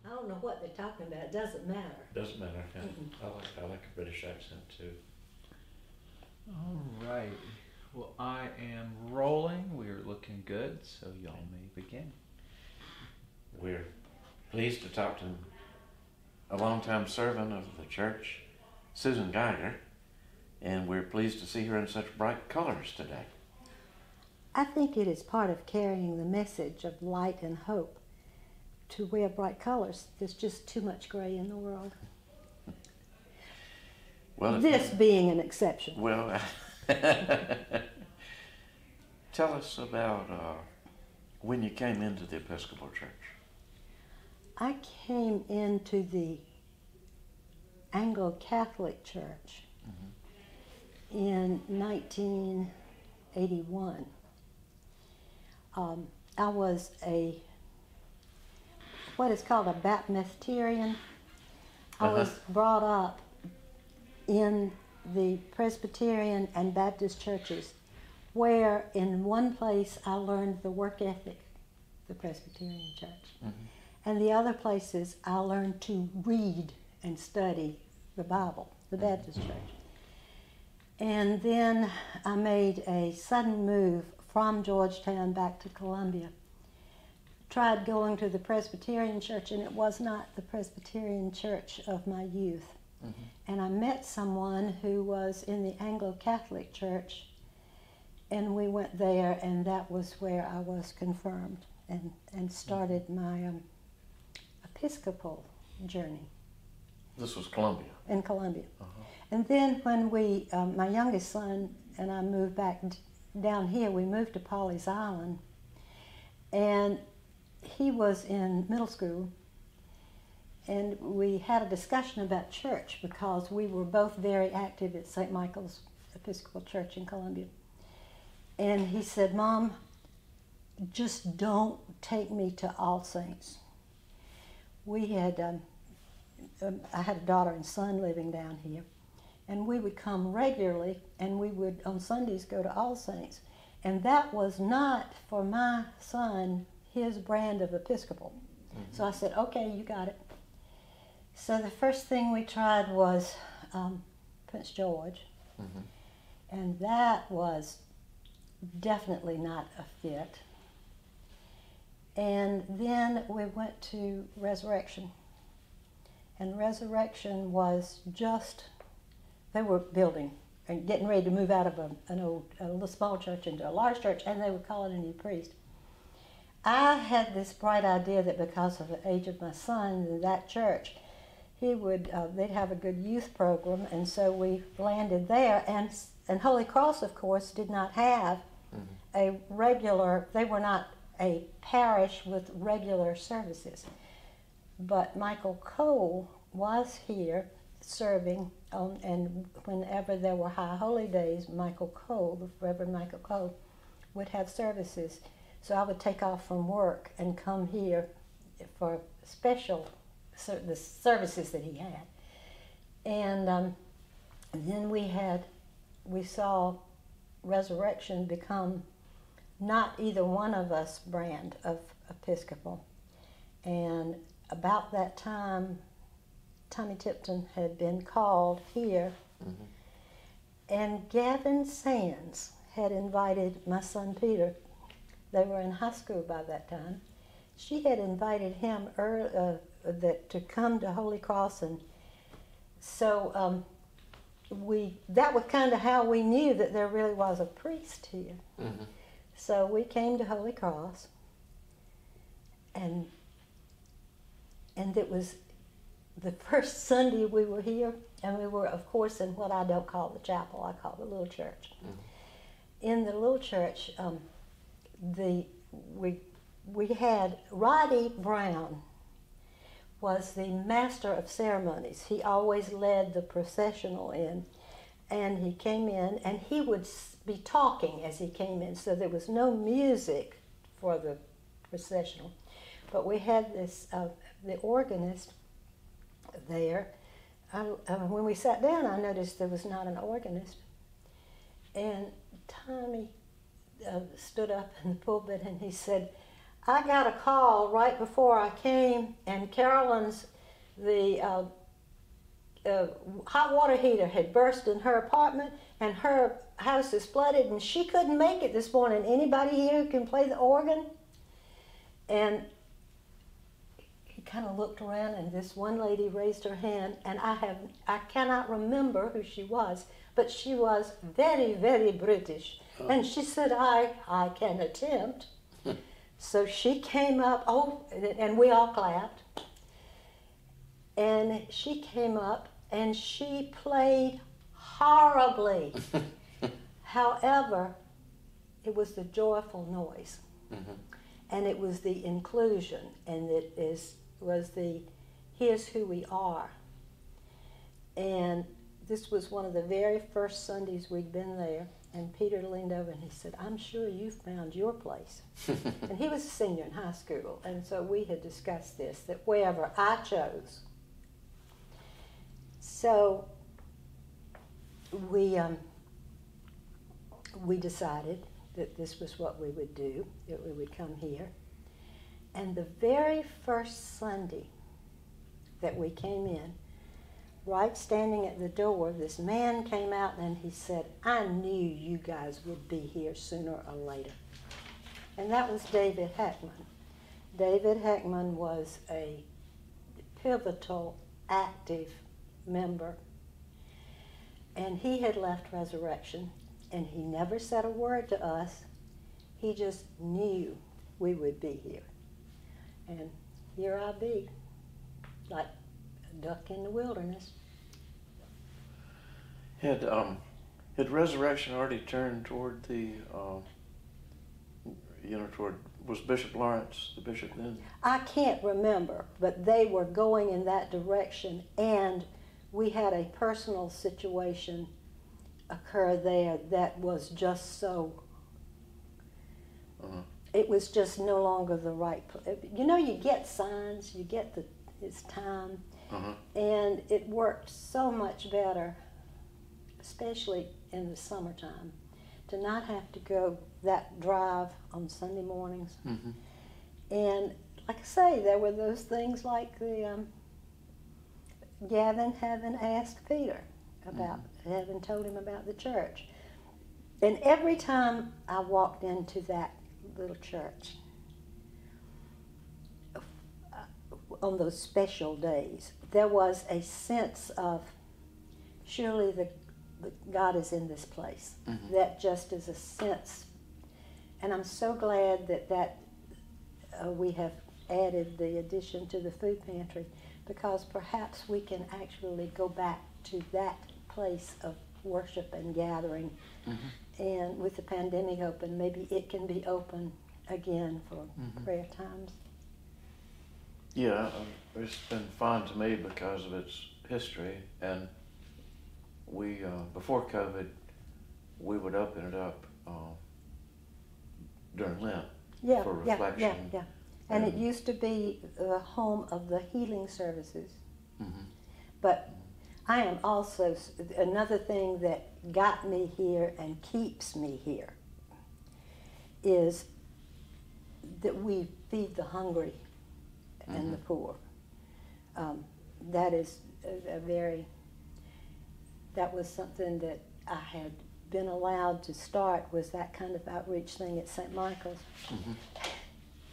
I don't know what they're talking about. It doesn't matter. Doesn't matter. Yeah. I like a British accent too. All right. Well, I am rolling. We're looking good, so y'all may begin. We're pleased to talk to a longtime servant of the church, Susan Geiger, and we're pleased to see her in such bright colors today. I think it is part of carrying the message of light and hope to wear bright colors. There's just too much gray in the world. Well, This being an exception. Well, tell us about when you came into the Episcopal Church. I came into the Anglo-Catholic Church in 1981. I was what is called a Baptisterian. I was brought up in the Presbyterian and Baptist churches, where in one place I learned the work ethic, the Presbyterian church. And the other places I learned to read and study the Bible, the Baptist church. And then I made a sudden move from Georgetown back to Columbia. Tried going to the Presbyterian church, and it was not the Presbyterian church of my youth. And I met someone who was in the Anglo-Catholic church, and we went there, and that was where I was confirmed and started my Episcopal journey. This was Columbia. In Columbia. And then when my youngest son and I moved back down here, we moved to Pawleys Island, and he was in middle school, and we had a discussion about church because we were both very active at St. Michael's Episcopal Church in Columbia. And he said, "Mom, just don't take me to All Saints." We had, I had a daughter and son living down here, and we would come regularly, and we would on Sundays go to All Saints. And that was not for my son his brand of Episcopal. So I said, "Okay, you got it." So the first thing we tried was Prince George, and that was definitely not a fit. And then we went to Resurrection, and Resurrection was just, they were building and getting ready to move out of a little small church into a large church, and they were calling a new priest. I had this bright idea that because of the age of my son in that church, they'd have a good youth program, and so we landed there. And Holy Cross, of course, did not have a regular. They were not a parish with regular services. But Michael Cole was here serving, and whenever there were high holy days, Michael Cole, the Reverend Michael Cole, would have services. So I would take off from work and come here for the services that he had. And then we saw Resurrection become not either one of us brand of Episcopal. And about that time, Tommy Tipton had been called here, and Gavin Sands had invited my son Peter. They were in high school by that time. She had invited him to come to Holy Cross, and so that was kind of how we knew that there really was a priest here. So we came to Holy Cross, and it was the first Sunday we were here, and we were, of course, in what I don't call the chapel, I call the little church. In the little church, we had Roddy Brown was the master of ceremonies. He always led the processional in, and he came in, and he would be talking as he came in, so there was no music for the processional. But we had the organist there. When we sat down, I noticed there was not an organist. And Tommy stood up in the pulpit and he said, I got a call right before I came, and Carolyn's, the hot water heater had burst in her apartment, and her house is flooded, and she couldn't make it this morning. Anybody here who can play the organ? And he kind of looked around, and this one lady raised her hand, and I cannot remember who she was, but she was very, very British. Oh. And she said, I can attempt. So she came up, and we all clapped. And she came up, and she played horribly. However, it was the joyful noise. Mm-hmm. And it was the inclusion, and it was the here's who we are. And this was one of the very first Sundays we'd been there, and Peter leaned over and he said, I'm sure you found your place. And he was a senior in high school, and so we had discussed this, that wherever I chose. So we decided that this was what we would do, that we would come here. And the very first Sunday that we came in, right standing at the door, this man came out and he said, I knew you guys would be here sooner or later. And that was David Heckman. David Heckman was a pivotal, active member. And he had left Resurrection, and he never said a word to us. He just knew we would be here. And here I be, like a duck in the wilderness. Had Resurrection already turned toward the, was Bishop Lawrence the bishop then? I can't remember, but they were going in that direction, and we had a personal situation occur there that was just so, it was just no longer the right, you get signs, you get it's time, and it worked so much better, especially in the summertime, to not have to go that drive on Sunday mornings. Mm-hmm. And like I say, there were those things like the Gavin having asked Peter about, having told him about the church. And every time I walked into that little church, on those special days, there was a sense of, surely the God is in this place. Mm-hmm. That just is a sense. And I'm so glad that we have added the addition to the food pantry, because perhaps we can actually go back to that place of worship and gathering. Mm-hmm. And with the pandemic open, maybe it can be open again for prayer times. Yeah, it's been fun to me because of its history, and we, before COVID, we would open it up during Lent for reflection. Yeah. And it used to be the home of the healing services. Mm-hmm. But I am also, another thing that got me here and keeps me here is that we feed the hungry and the poor. That is that was something that I had been allowed to start, was that kind of outreach thing at St. Michael's. Mm-hmm.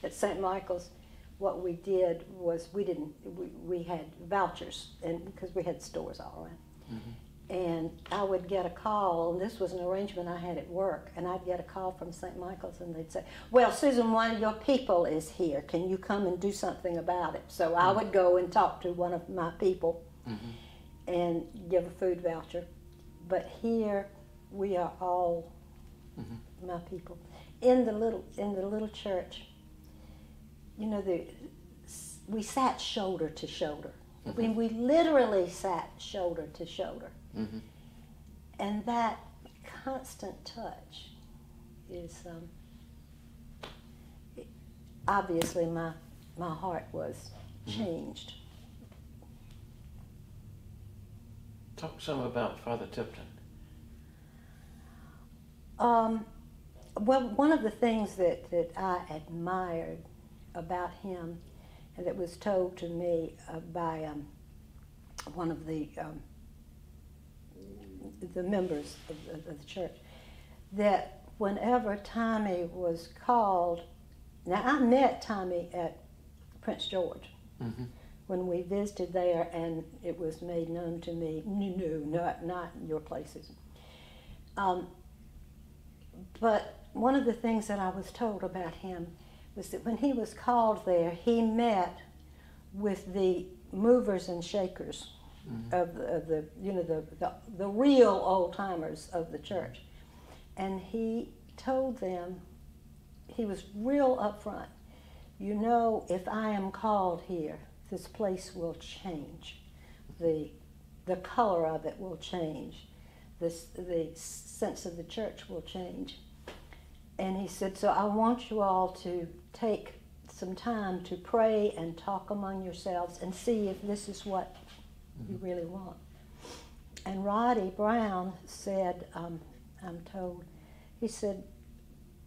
At St. Michael's, what we did was we had vouchers, and because we had stores all around. Mm-hmm. And I would get a call, and this was an arrangement I had at work, and I'd get a call from St. Michael's, and they'd say, well, Susan, one of your people is here. Can you come and do something about it? So I would go and talk to one of my people and give a food voucher. But here we are all my people. In the little church, we sat shoulder to shoulder. I mean, we literally sat shoulder to shoulder. Mm-hmm. And that constant touch is, obviously my heart was changed. Talk some about Father Tipton. Well, one of the things that I admired about him, and it was told to me by one of the members of the church, that whenever Tommy was called, now I met Tommy at Prince George when we visited there, and it was made known to me, no, not your places. But one of the things that I was told about him was that when he was called there, he met with the movers and shakers of the real old timers of the church, and he told them, he was real upfront. You know, if I am called here, this place will change. The color of it will change. The sense of the church will change. And he said, so I want you all to take some time to pray and talk among yourselves and see if this is what you really want. And Roddy Brown said, I'm told, he said,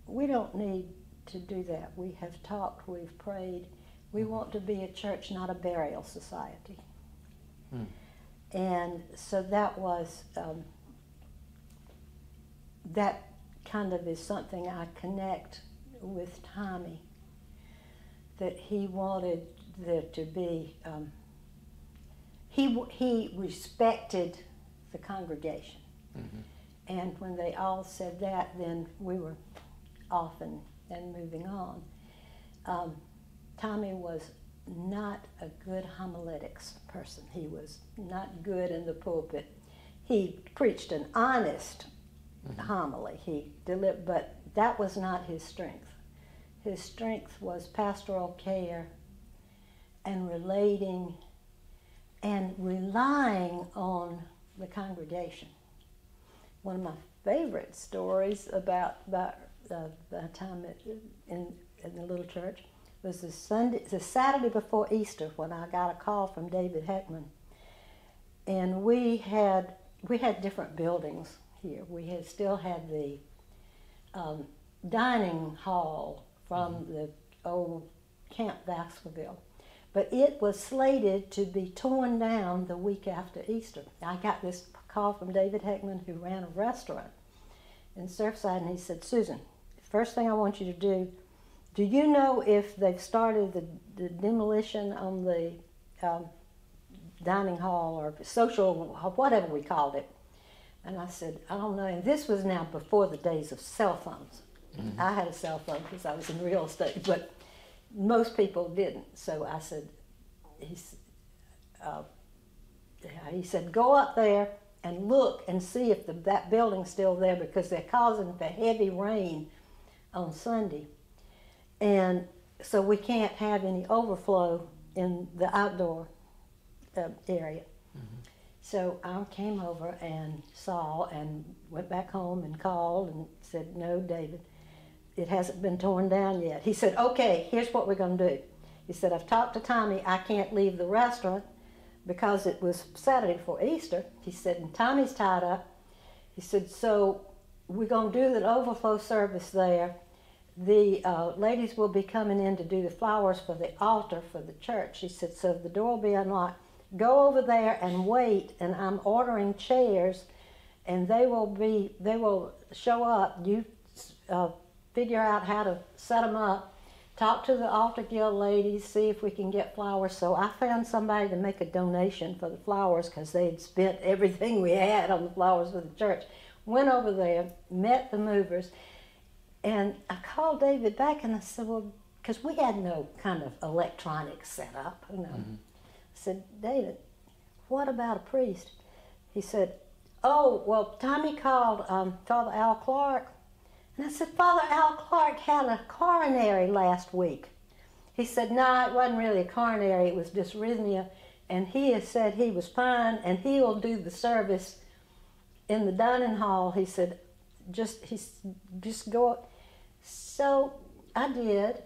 we don't need to do that. We have talked, we've prayed. We want to be a church, not a burial society. And so that was, that kind of is something I connect with Tommy, that he wanted there to be, he respected the congregation. And when they all said that, then we were off and moving on. Tommy was not a good homiletics person. He was not good in the pulpit. He preached an honest homily, but that was not his strength. His strength was pastoral care and relating and relying on the congregation. One of my favorite stories about the time in the little church was the Saturday before Easter, when I got a call from David Heckman, and we had different buildings here. We still had the dining hall from the old Camp Baskerville, but it was slated to be torn down the week after Easter. I got this call from David Heckman, who ran a restaurant in Surfside, and he said, Susan, first thing I want you to do you know if they've started the demolition on the dining hall or social, or whatever we called it? And I said, I don't know. And this was now before the days of cell phones. I had a cell phone because I was in real estate, but most people didn't. So I said, he said, go up there and look and see if that building's still there, because they're causing the heavy rain on Sunday. And so we can't have any overflow in the outdoor area. So I came over and saw and went back home and called and said, no, David, it hasn't been torn down yet. He said, okay, here's what we're going to do. He said, I've talked to Tommy. I can't leave the restaurant because it was Saturday before Easter. He said, and Tommy's tied up. He said, so we're going to do the overflow service there. The ladies will be coming in to do the flowers for the altar for the church. He said, so the door will be unlocked. Go over there and wait, and I'm ordering chairs, and they will show up. You figure out how to set them up. Talk to the Altar Guild ladies, see if we can get flowers. So I found somebody to make a donation for the flowers, because they'd spent everything we had on the flowers for the church. Went over there, met the movers, and I called David back and I said, well, because we had no kind of electronic setup, you know. I said, David, what about a priest? He said, oh, well, Tommy called Father Al Clark. And I said, Father Al Clark had a coronary last week. He said, no, it wasn't really a coronary, it was dysrhythmia. And he has said he was fine, and he will do the service in the dining hall. He said, just go. So I did,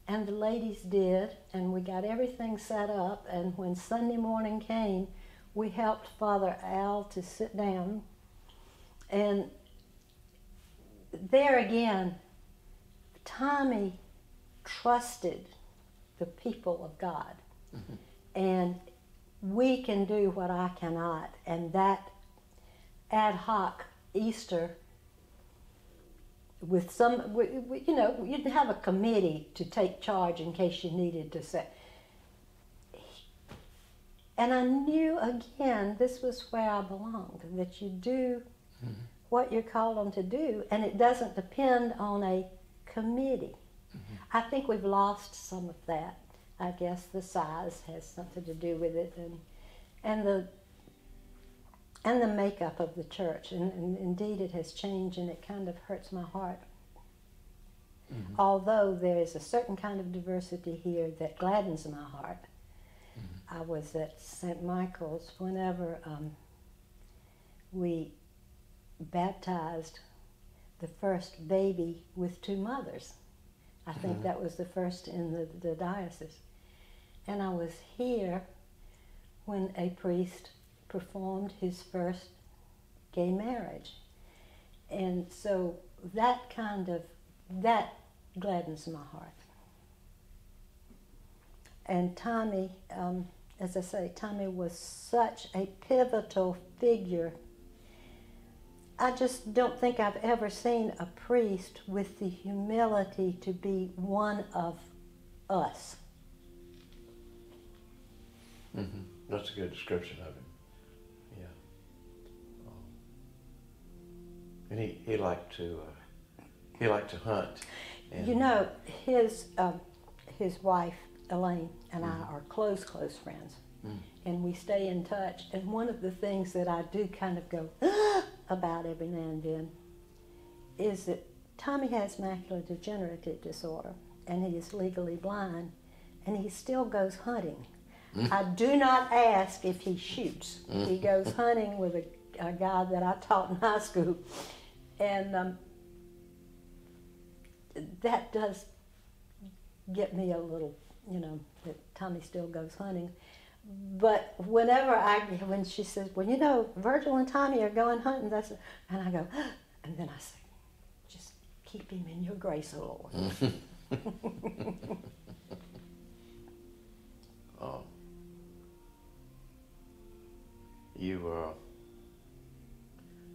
and the ladies did, and we got everything set up. And when Sunday morning came, we helped Father Al to sit down. And there again, Tommy trusted the people of God. And we can do what I cannot. And that ad hoc Easter with some, you know, you'd have a committee to take charge in case you needed to say. And I knew, again, this was where I belonged, that you do what you're called on to do, and it doesn't depend on a committee. I think we've lost some of that. I guess the size has something to do with it, and the makeup of the church, and indeed it has changed, and it kind of hurts my heart. Although there is a certain kind of diversity here that gladdens my heart. I was at St. Michael's whenever we baptized the first baby with two mothers. I think that was the first in the diocese. And I was here when a priest performed his first gay marriage. And so that gladdens my heart. And Tommy, as I say, Tommy was such a pivotal figure. I just don't think I've ever seen a priest with the humility to be one of us. That's a good description of him. Yeah. And he liked to hunt. And You know, his wife Elaine and I are close friends, and we stay in touch. And one of the things that I do kind of go about every now and then is that Tommy has macular degenerative disorder, and he is legally blind, and he still goes hunting. I do not ask if he shoots. He goes hunting with a guy that I taught in high school, and that does get me a little, you know, that Tommy still goes hunting. But when she says, well, you know, Virgil and Tommy are going hunting, and I go, and then I say, just keep him in your grace, O Lord.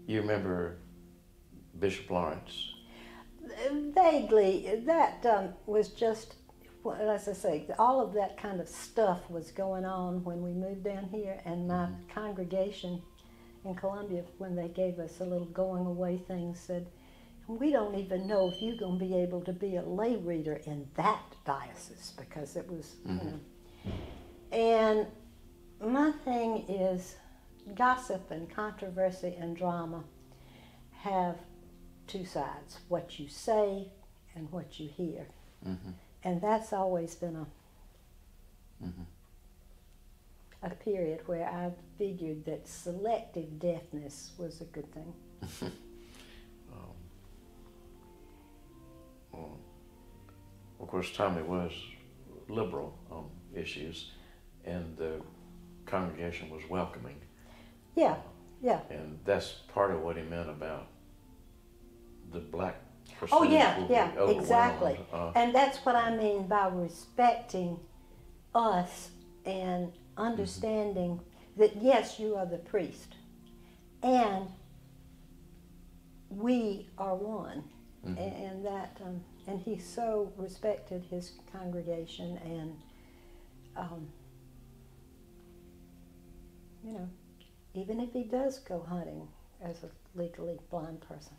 You remember Bishop Lawrence? Vaguely. That was just, well, as I say, all of that kind of stuff was going on when we moved down here, and my congregation in Columbia, when they gave us a little going away thing, said, we don't even know if you're going to be able to be a lay reader in that diocese, because it was, you know. And my thing is, gossip and controversy and drama have two sides, what you say and what you hear. And that's always been a period where I've figured that selective deafness was a good thing. Of course, Tommy was liberal on issues, and the congregation was welcoming. Yeah, yeah. And that's part of what he meant about the black percentage. Oh, yeah, will be yeah, overwhelmed. exactly. And that's what I mean by respecting us and understanding that, yes, you are the priest, and we are one. And that, and he so respected his congregation, and, you know, even if he does go hunting as a legally blind person.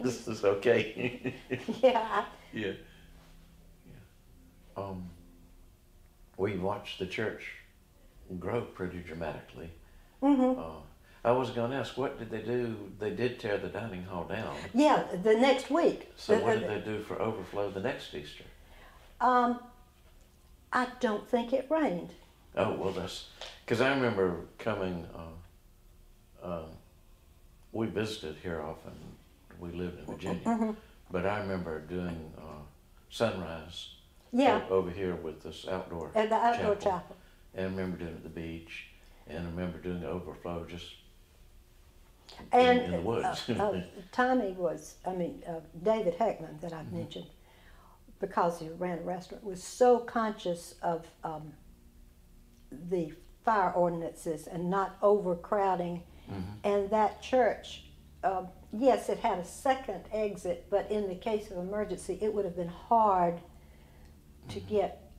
This is okay. Yeah. Yeah. We watched the church grow pretty dramatically. I was going to ask, what did they do? They did tear the dining hall down. Yeah, the next week. So what did they do for overflow the next Easter? I don't think it rained. Oh, well, that's... Because I remember coming... we visited here often. We lived in Virginia. But I remember doing sunrise over here with this outdoor At the outdoor chapel. And I remember doing it at the beach. And I remember doing the overflow just in the woods. Tommy was, David Heckman that I've mentioned, because he ran a restaurant, was so conscious of the fire ordinances and not overcrowding. And that church, yes, it had a second exit, but in the case of emergency, it would have been hard to get,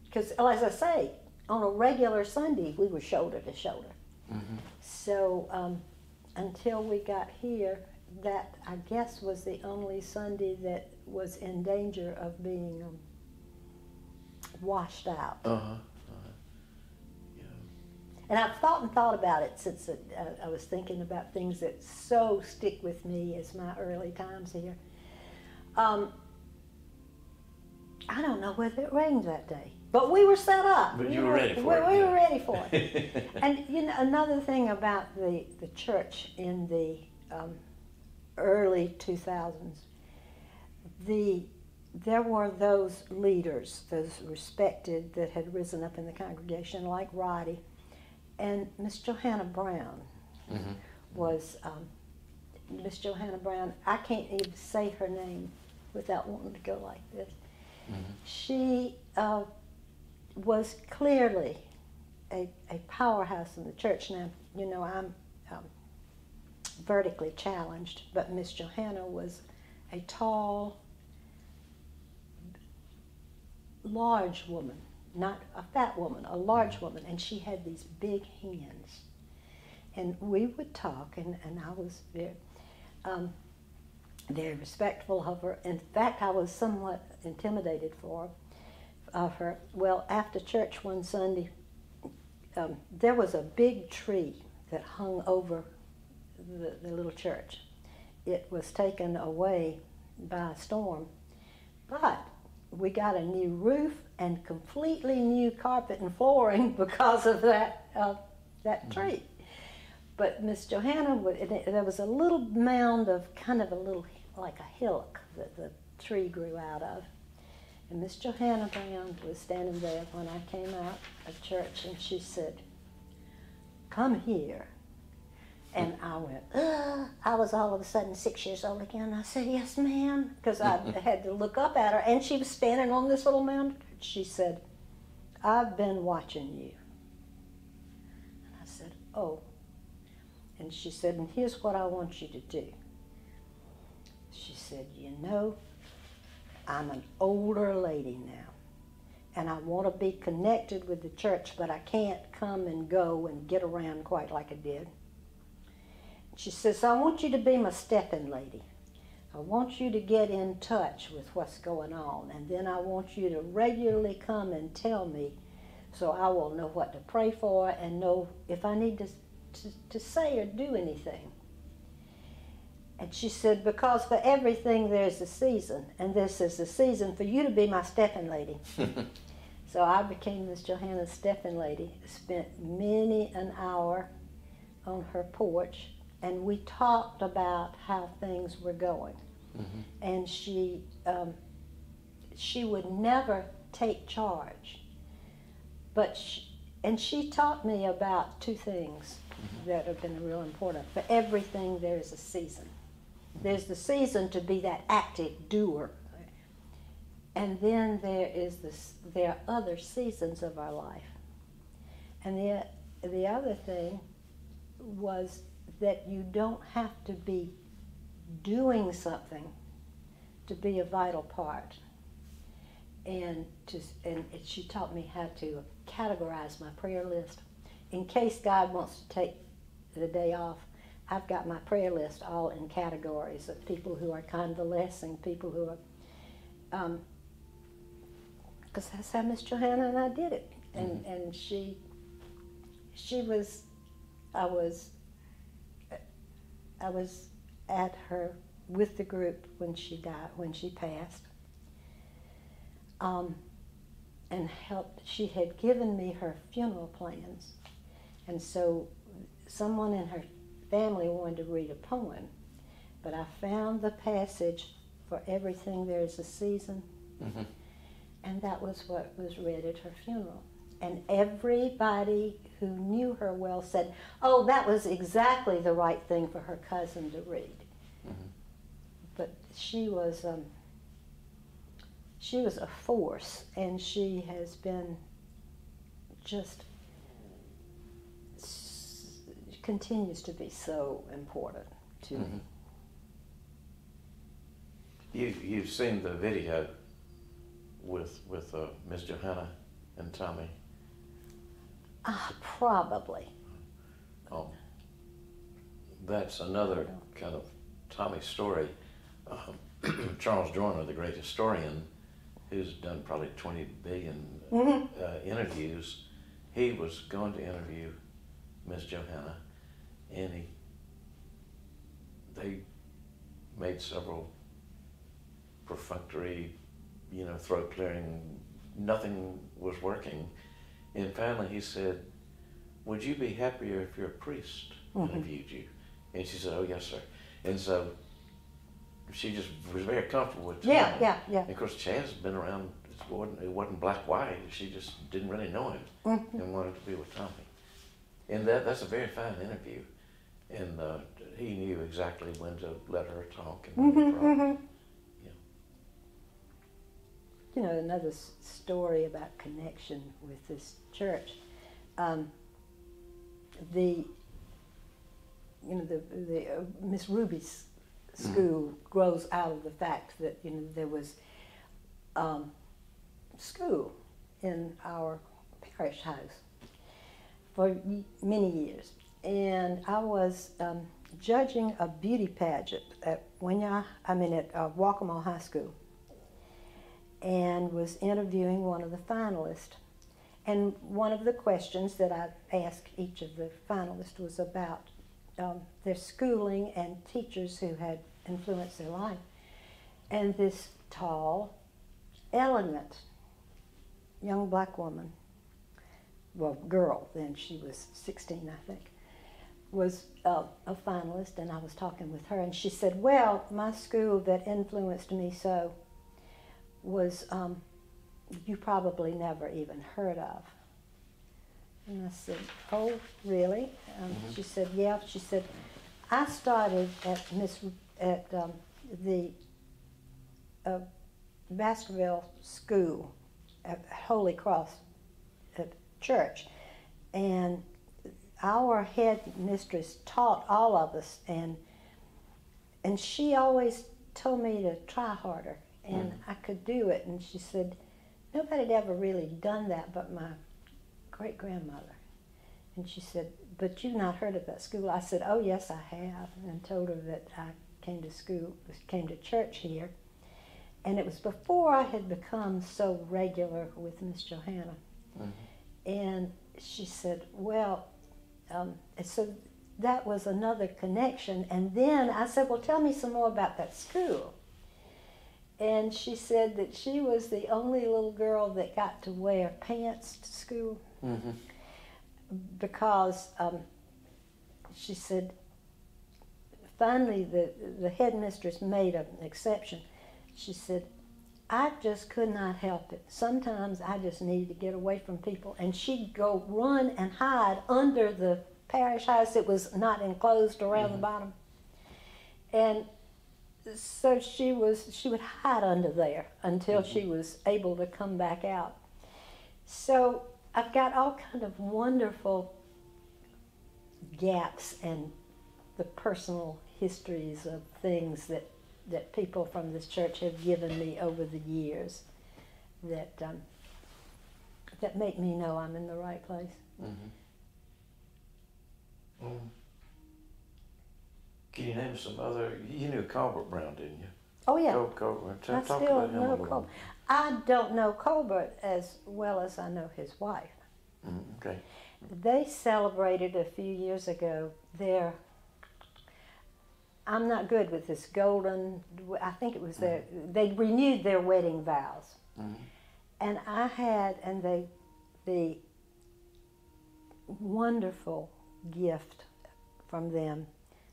because as I say, on a regular Sunday, we were shoulder to shoulder. So until we got here, that, I guess, was the only Sunday that was in danger of being washed out. And I've thought and thought about it since I was thinking about things that so stick with me as my early times here. I don't know whether it rained that day, but we were set up. But you were ready for it. We were ready for it. And you know, another thing about the church in the early 2000s, there were those leaders, those respected, that had risen up in the congregation, like Roddy. And Miss Johanna Brown was, Miss Johanna Brown, I can't even say her name without wanting to go like this. She was clearly a powerhouse in the church. Now, you know, I'm vertically challenged, but Miss Johanna was a tall, large woman. Not a fat woman, a large woman, and she had these big hands. And we would talk, and I was very respectful of her. In fact, I was somewhat intimidated of her. Well, after church one Sunday, there was a big tree that hung over the little church. It was taken away by a storm, but we got a new roof and completely new carpet and flooring because of that tree. But Miss Johanna, there was a little mound of kind of a little, like a hillock that the tree grew out of. And Miss Johanna Brown was standing there when I came out of church, and she said, "Come here." And I went, ugh. I was all of a sudden 6 years old again. I said, "Yes, ma'am," because I had to look up at her, and she was standing on this little mound. She said, "I've been watching you." And I said, "Oh." And she said, "And here's what I want you to do." She said, "You know, I'm an older lady now, and I want to be connected with the church, but I can't come and go and get around quite like I did." She says, "I want you to be my stepping lady. I want you to get in touch with what's going on, and then I want you to regularly come and tell me so I will know what to pray for and know if I need to say or do anything." And she said, "Because for everything there's a season, and this is the season for you to be my stepping lady." So I became Miss Johanna's stepping lady, spent many an hour on her porch, and we talked about how things were going. And she would never take charge, but she taught me about two things that have been real important. For everything there's a season. There's the season to be that active doer, and then there are other seasons of our life. And the other thing was that you don't have to be doing something to be a vital part. And she taught me how to categorize my prayer list. In case God wants to take the day off, I've got my prayer list all in categories of people who are convalescing, people who are, because that's how Miss Johanna and I did it. And she was, I was at her with the group when she died, when she passed, and helped. She had given me her funeral plans, and so someone in her family wanted to read a poem, but I found the passage for everything there's a season, and that was what was read at her funeral. And everybody who knew her well said, "Oh, that was exactly the right thing for her cousin to read." But she was she was a force, and she has been just continues to be so important to me. You've seen the video with Miss Johanna and Tommy. Probably. That's another kind of Tommy story. Charles Joyner, the great historian, who's done probably 20 billion interviews, he was going to interview Miss Johanna, and they made several perfunctory, throat clearing. Nothing was working, and finally he said, "Would you be happier if your priest interviewed you?" And she said, "Oh yes, sir." And so she just was very comfortable with Tommy. Yeah. And of course, Chaz had been around. It wasn't black-white. She just didn't really know him and wanted to be with Tommy. And that's a very fine interview. And he knew exactly when to let her talk and when to talk. Yeah. Another story about connection with this church. Miss Ruby's school grows out of the fact that there was school in our parish house for many years, and I was judging a beauty pageant at Waccamaw High School, and was interviewing one of the finalists. And one of the questions that I asked each of the finalists was about their schooling and teachers who had influenced their life. And this tall, elegant young black woman, well, girl then, she was 16, I think, was a finalist, and I was talking with her, and she said, "Well, my school that influenced me so was you probably never even heard of." And I said, "Oh, really?" She said, "Yeah." She said, "I started at the Baskerville School at Holy Cross Church, and our head mistress taught all of us, and she always told me to try harder, and I could do it." And she said, "Nobody had ever really done that but my great-grandmother." And she said, "But you've not heard of that school?" I said, "Oh, yes, I have," and told her that I came to church here. And it was before I had become so regular with Miss Johanna. And she said, "Well," so that was another connection. And then I said, "Well, tell me some more about that school." And she said that she was the only little girl that got to wear pants to school. Because she said, finally the headmistress made an exception. She said, "I just could not help it. Sometimes I just needed to get away from people." And she'd go run and hide under the parish house. It was not enclosed around the bottom. And so she would hide under there until she was able to come back out. So I've got all kind of wonderful gaps in the personal histories of things that people from this church have given me over the years that make me know I'm in the right place. Can you name some other? You knew Colbert Brown, didn't you? Oh yeah. Colbert. I Talk still about him a know little. Colbert. I don't know Colbert as well as I know his wife. Okay. They celebrated a few years ago I'm not good with this golden, I think it was they renewed their wedding vows. And I had, the wonderful gift from them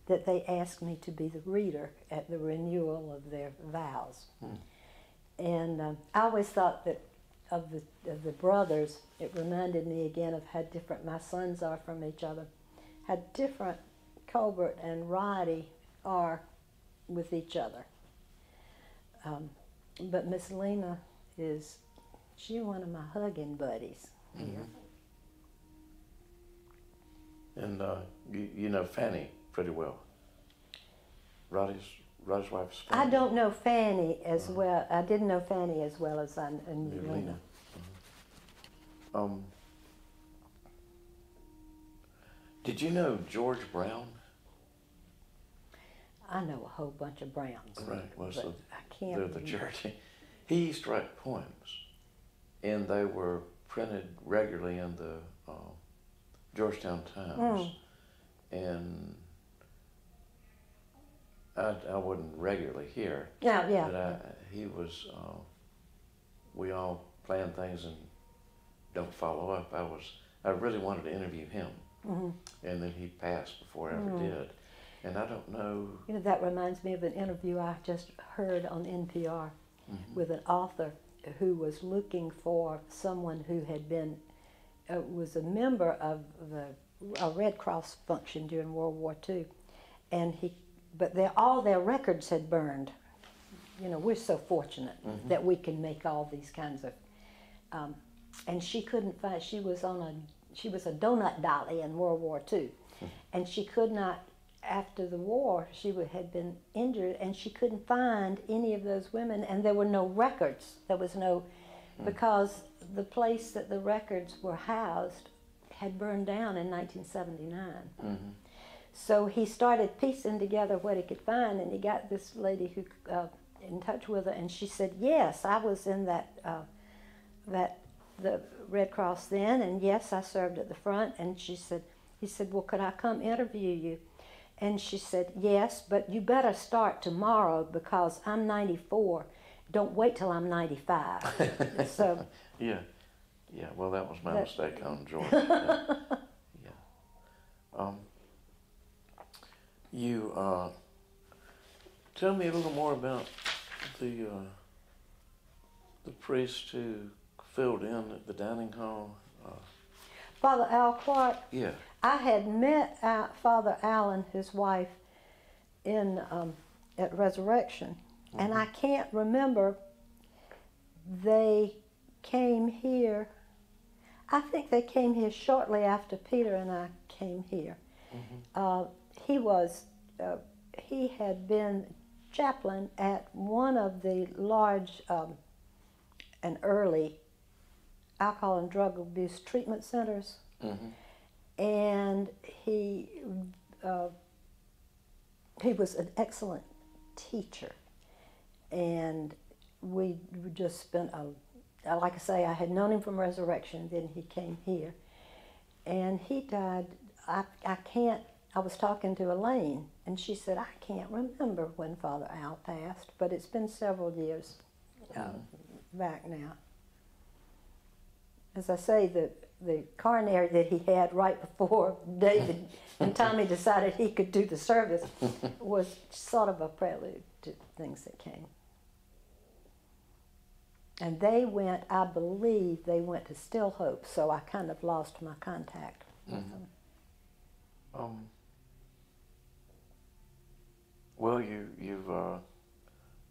that they asked me to be the reader at the renewal of their vows. And I always thought that of the brothers, it reminded me again of how different my sons are from each other, how different Colbert and Roddy are with each other. But Miss Lena is she's one of my hugging buddies here. And you know Fanny pretty well. Roddy's wife is Fanny. I don't know Fanny as well. I didn't know Fanny as well as I knew Lena. Did you know George Brown? I know a whole bunch of Browns. Right. Well, but so I can't. they're the church. He used to write poems, and they were printed regularly in the Georgetown Times. And I wouldn't regularly hear. Yeah, yeah. But he was. We all planned things and don't follow up. I really wanted to interview him, and then he passed before I ever did. And I don't know. You know, that reminds me of an interview I just heard on NPR with an author who was looking for someone who had been, was a member of a Red Cross function during World War II. And but all their records had burned. You know, we're so fortunate that we can make all these kinds of, and she couldn't find, she was a donut dolly in World War II. And she could not, after the war, she had been injured, and she couldn't find any of those women, and there were no records. There was no, because the place that the records were housed had burned down in 1979. So he started piecing together what he could find, and he got this lady who in touch with her, and she said, "Yes, I was in the Red Cross then, and yes, I served at the front." And he said, "Well, could I come interview you?" And she said, "Yes, but you better start tomorrow because I'm 94. Don't wait till I'm 95." So yeah. Well, that was my mistake on George. Yeah. You tell me a little more about the priest who filled in at the dining hall. Father Al Clark. Yeah. I had met Father Allen, his wife, at Resurrection, and I can't remember. They came here. I think they came here shortly after Peter and I came here. He had been chaplain at one of the large and early alcohol and drug abuse treatment centers. And he was an excellent teacher, and we just spent like I say, I had known him from Resurrection, then he came here, and he died. I was talking to Elaine, and she said, "I can't remember when Father Al passed, but it's been several years back now." As I say, the coronary that he had right before David and Tommy decided he could do the service was sort of a prelude to things that came. And they went, I believe, they went to Still Hope, so I kind of lost my contact with them. Well, you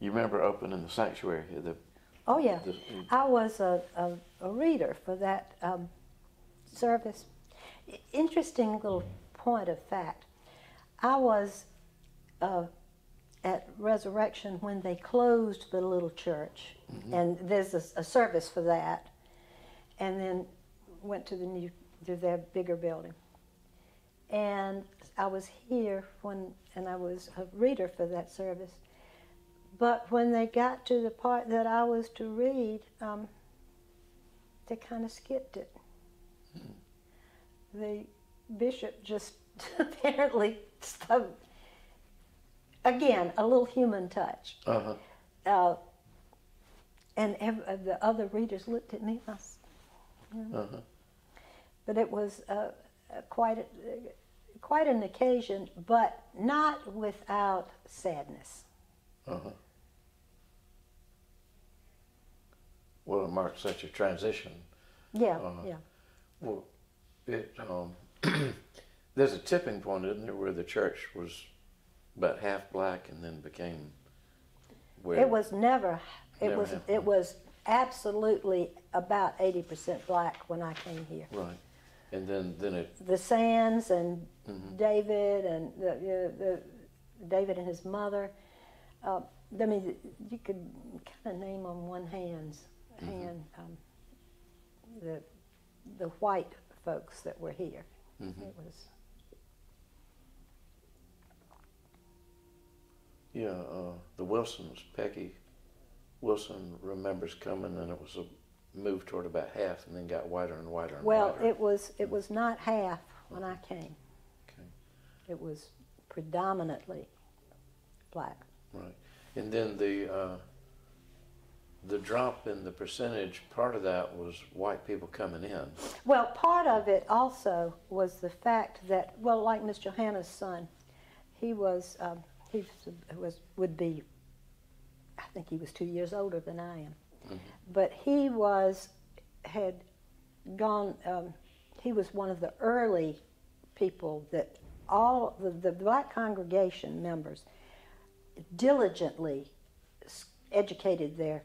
remember opening the sanctuary here? Oh yeah, I was a reader for that service. Interesting little point of fact. I was at Resurrection when they closed the little church, and there's a service for that, and then went to their bigger building. And I was here and I was a reader for that service. But when they got to the part that I was to read, they kind of skipped it. The bishop just apparently spoke. Again, a little human touch. And the other readers looked at me. But it was quite an occasion, but not without sadness. Well, it marked such a transition. Yeah. Well, there's a tipping point, isn't there, where the church was about half black and then became where It was never. It Never was. happened. It was absolutely about 80% black when I came here. Right. And then it. The Sands and Mhm. David and David and his mother. I mean, you could kind of name on one hand the white folks that were here. Mhm. It was. Yeah, the Wilsons, Peggy Wilson remembers coming, and it was a move toward about half, and then got whiter and whiter and Well, whiter. it was not half when I came. Okay. It was predominantly black. Right. And then the drop in the percentage, part of that was white people coming in. Well, part of it also was the fact that, well, like Miss Johanna's son, he was would be, I think he was 2 years older than I am, Mhm. but he had gone. He was one of the early people that all the black congregation members diligently educated their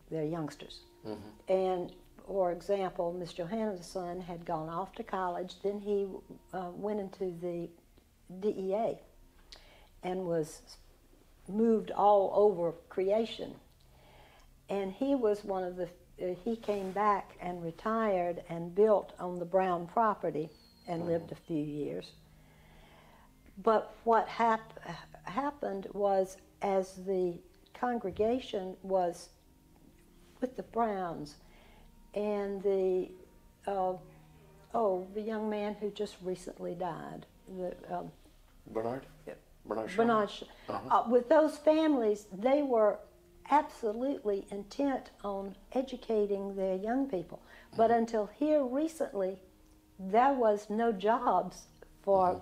youngsters. Mhm. And for example, Miss Johanna's son had gone off to college. Then he went into the DEA and was moved all over creation. And he was one of the. He came back and retired and built on the Brown property and lived a few years. But what happened was, as the congregation was with the Browns and the young man who just recently died, Bernard? Bernard Shaw? Bernard, with those families, they were absolutely intent on educating their young people. But until here recently, there was no jobs for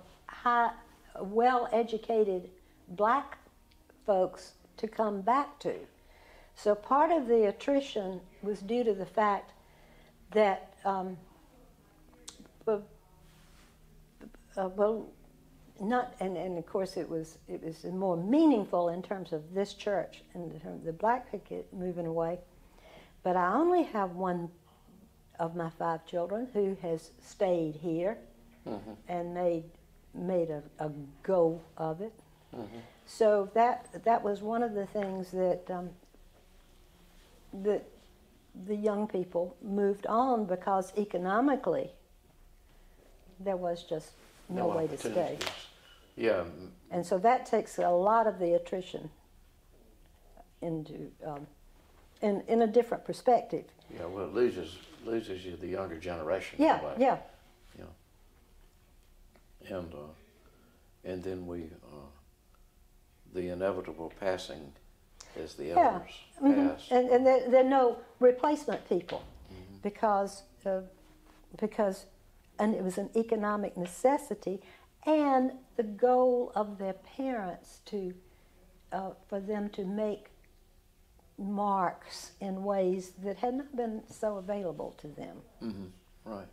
well-educated black folks to come back to. So part of the attrition was due to the fact that, and of course it was more meaningful in terms of this church and the black picket moving away. But I only have one of my 5 children who has stayed here and made a go of it. So that was one of the things that that the young people moved on, because economically there was just no way to stay. opportunities. Yeah. And so that takes a lot of the attrition into in a different perspective. Yeah, well, it loses you the younger generation. Yeah, away. yeah. And then the inevitable passing as the Yeah. elders pass. And there are no replacement people because and it was an economic necessity, and the goal of their parents for them to make marks in ways that had not been so available to them. Right.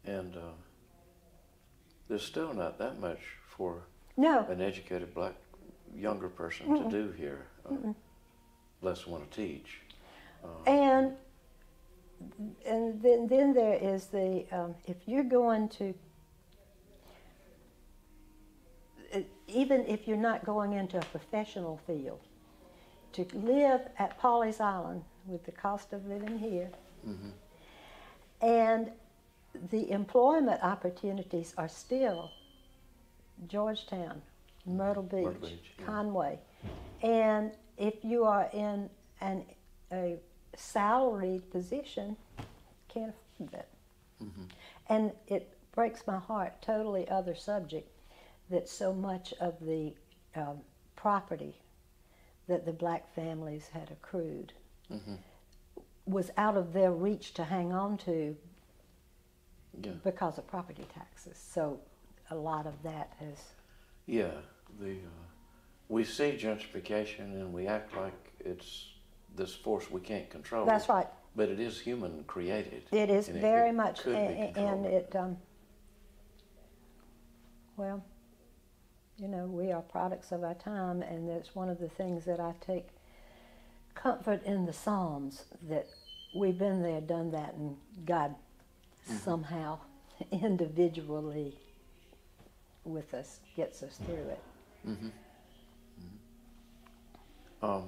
And there's still not that much for an educated black younger person to do here, less want to teach. And then there is the if you're going to, even if you're not going into a professional field, to live at Pawleys Island with the cost of living here, and the employment opportunities are still Georgetown, Myrtle Beach, Conway. And if you are in a salaried position, can't afford that. And it breaks my heart, totally other subject, that so much of the property that the black families had accrued was out of their reach to hang on to because of property taxes. So a lot of that has... Yeah, we see gentrification and we act like it's this force we can't control. That's right. But it is human created. It is very much, could be and it, well, you know, we are products of our time, and that's one of the things that I take comfort in the Psalms that we've been there, done that, and God somehow individually with us gets us through it. Mm-hmm. Mm-hmm.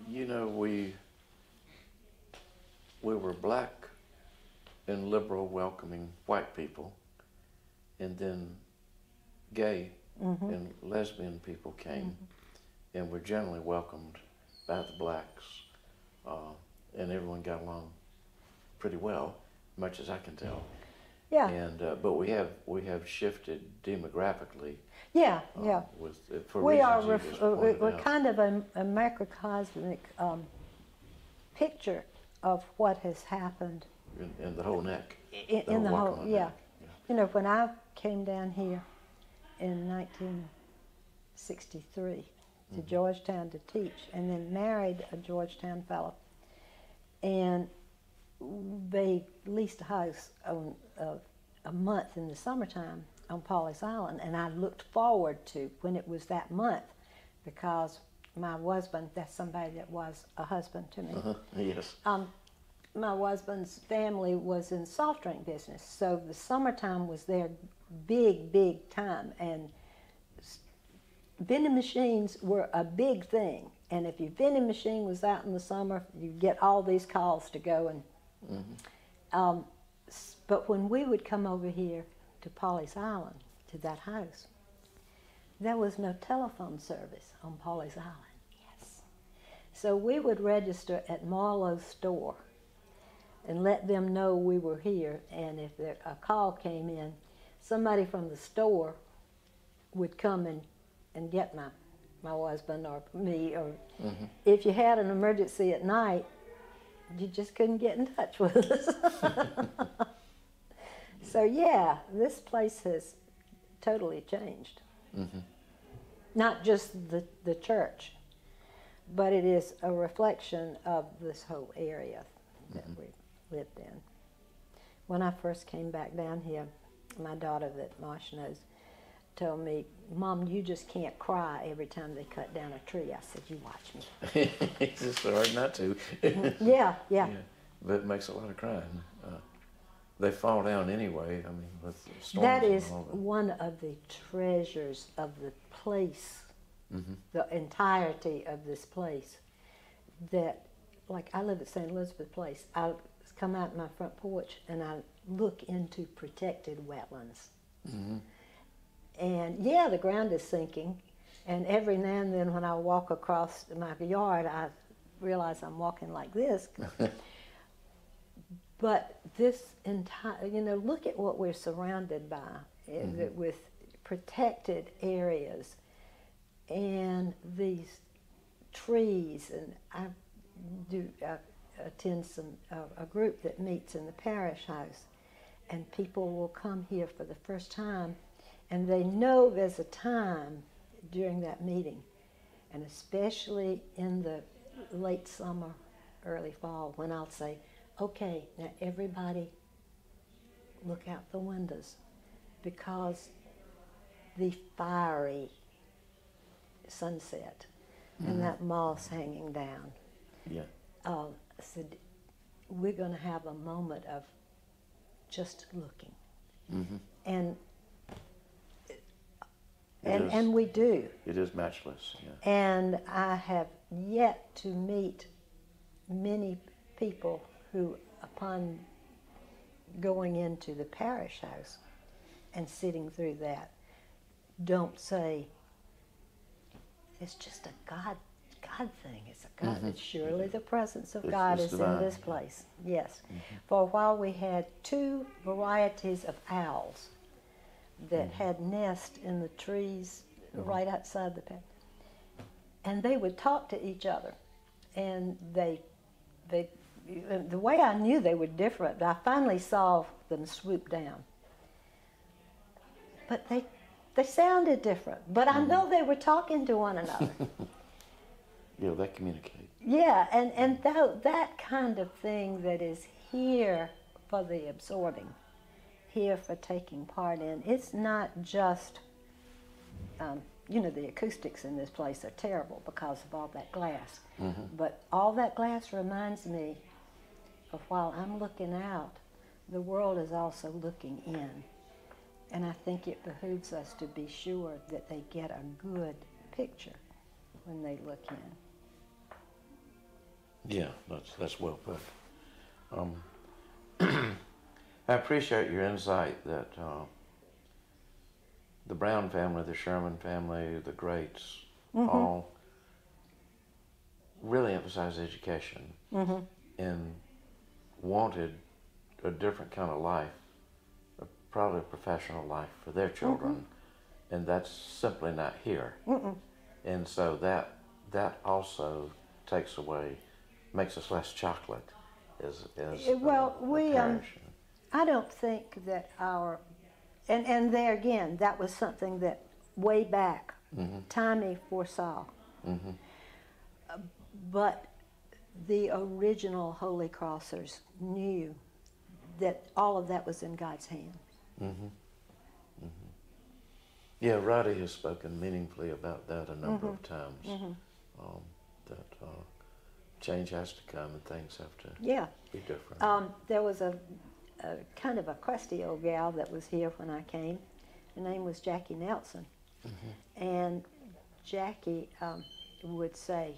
You know, we were black and liberal, welcoming white people, and then gay and lesbian people came, and were generally welcomed by the blacks, and everyone got along pretty well, much as I can tell. Yeah. And but we have shifted demographically. Yeah. For We are. reasons you just pointed We're out. kind of a macrocosmic picture of what has happened in the whole neck. in the whole. Waccamaw Yeah. neck. You know, when I came down here in 1963 to Georgetown to teach, and then married a Georgetown fellow, and they leased a house on a month in the summertime on Pawleys Island, and I looked forward to when it was that month, because my husband, that's somebody that was a husband to me. Yes. My husband's family was in soft drink business, so the summertime was their big time, and vending machines were a big thing. And if your vending machine was out in the summer, you get all these calls to go. And but when we would come over here to Pawleys Island, to that house, there was no telephone service on Pawleys Island. Yes. So we would register at Marlowe's store and let them know we were here, and if a call came in, somebody from the store would come and get my husband or me, or if you had an emergency at night, you just couldn't get in touch with us. So yeah, this place has totally changed. Not just the church, but it is a reflection of this whole area that we lived in. When I first came back down here, my daughter that Marsh knows told me, "Mom, you just can't cry every time they cut down a tree." I said, "You watch me." It's just hard not to. Yeah. But it makes a lot of crying. They fall down anyway. I mean, with storms. That is and all that. one of the treasures of the place, the entirety of this place. That, like, I live at St. Elizabeth Place. I come out my front porch and I look into protected wetlands. And yeah, the ground is sinking, and every now and then when I walk across my yard, I realize I'm walking like this. But this entire, look at what we're surrounded by with protected areas and these trees. And I attend a group that meets in the parish house, and people will come here for the first time, and they know there's a time during that meeting, and especially in the late summer, early fall, when I'll say, "Okay, now everybody look out the windows," because the fiery sunset and that moss hanging down. Yeah. Said, we're going to have a moment of just looking. And we do. It is matchless. Yeah. And I have yet to meet many people who, upon going into the parish house and sitting through that, don't say, "It's just a God thing. It's a God. It's surely the presence of God is in divine. this place." Yes. For a while we had 2 varieties of owls that had nests in the trees right outside the pen, and they would talk to each other, and the way I knew they were different, I finally saw them swoop down, but they sounded different, but I know they were talking to one another. Yeah, they communicate. Yeah, and that kind of thing that is here for the absorbing, here for taking part in. It's not just you know, the acoustics in this place are terrible because of all that glass. Mm-hmm. But all that glass reminds me of while I'm looking out, the world is also looking in. And I think it behooves us to be sure that they get a good picture when they look in. Yeah, that's well put. I appreciate your insight that the Brown family, the Sherman family, the Greats, all really emphasized education and wanted a different kind of life, probably a professional life for their children, and that's simply not here. And so that also takes away, makes us less chocolate as Well, a we parish. I don't think that our, and there again, that was something that way back, Tommy foresaw. But the original Holy Crossers knew that all of that was in God's hand. Yeah, Roddy has spoken meaningfully about that a number of times. That change has to come and things have to be different. There was a kind of a crusty old gal that was here when I came. Her name was Jackie Nelson. And Jackie would say,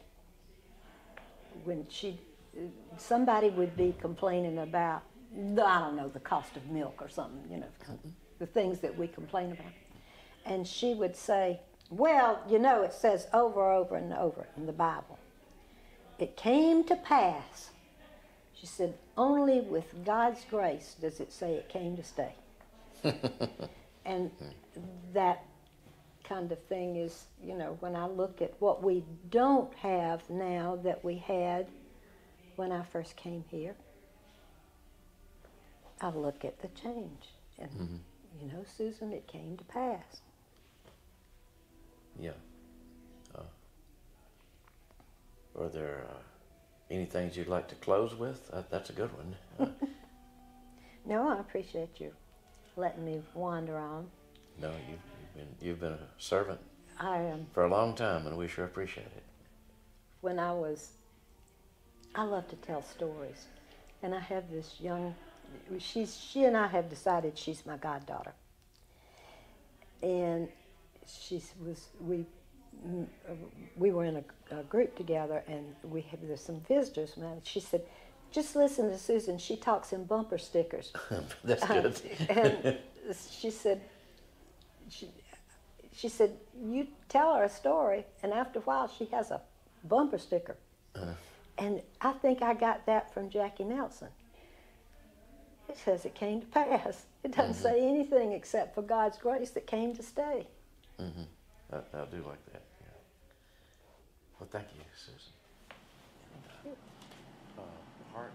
when somebody would be complaining about, I don't know, the cost of milk or something, you know, the things that we complain about. And she would say, well, you know, it says over and over in the Bible, it came to pass. She said, only with God's grace does it say it came to stay. And that kind of thing is, you know, when I look at what we don't have now that we had when I first came here, I look at the change. And, you know, Susan, it came to pass. Yeah. Are there any things you'd like to close with? That's a good one. No, I appreciate you letting me wander on. No, you've been a servant I am. for a long time, and we sure appreciate it. When I love to tell stories, and I have this young. She and I have decided she's my goddaughter, and we were in a group together, and there's some visitors. And she said, just listen to Susan. She talks in bumper stickers. That's good. And she said, you tell her a story, and after a while she has a bumper sticker. And I think I got that from Jackie Nelson. It says it came to pass. It doesn't say anything except for God's grace that came to stay. I do like that. Yeah. Well, thank you, Susan. Heart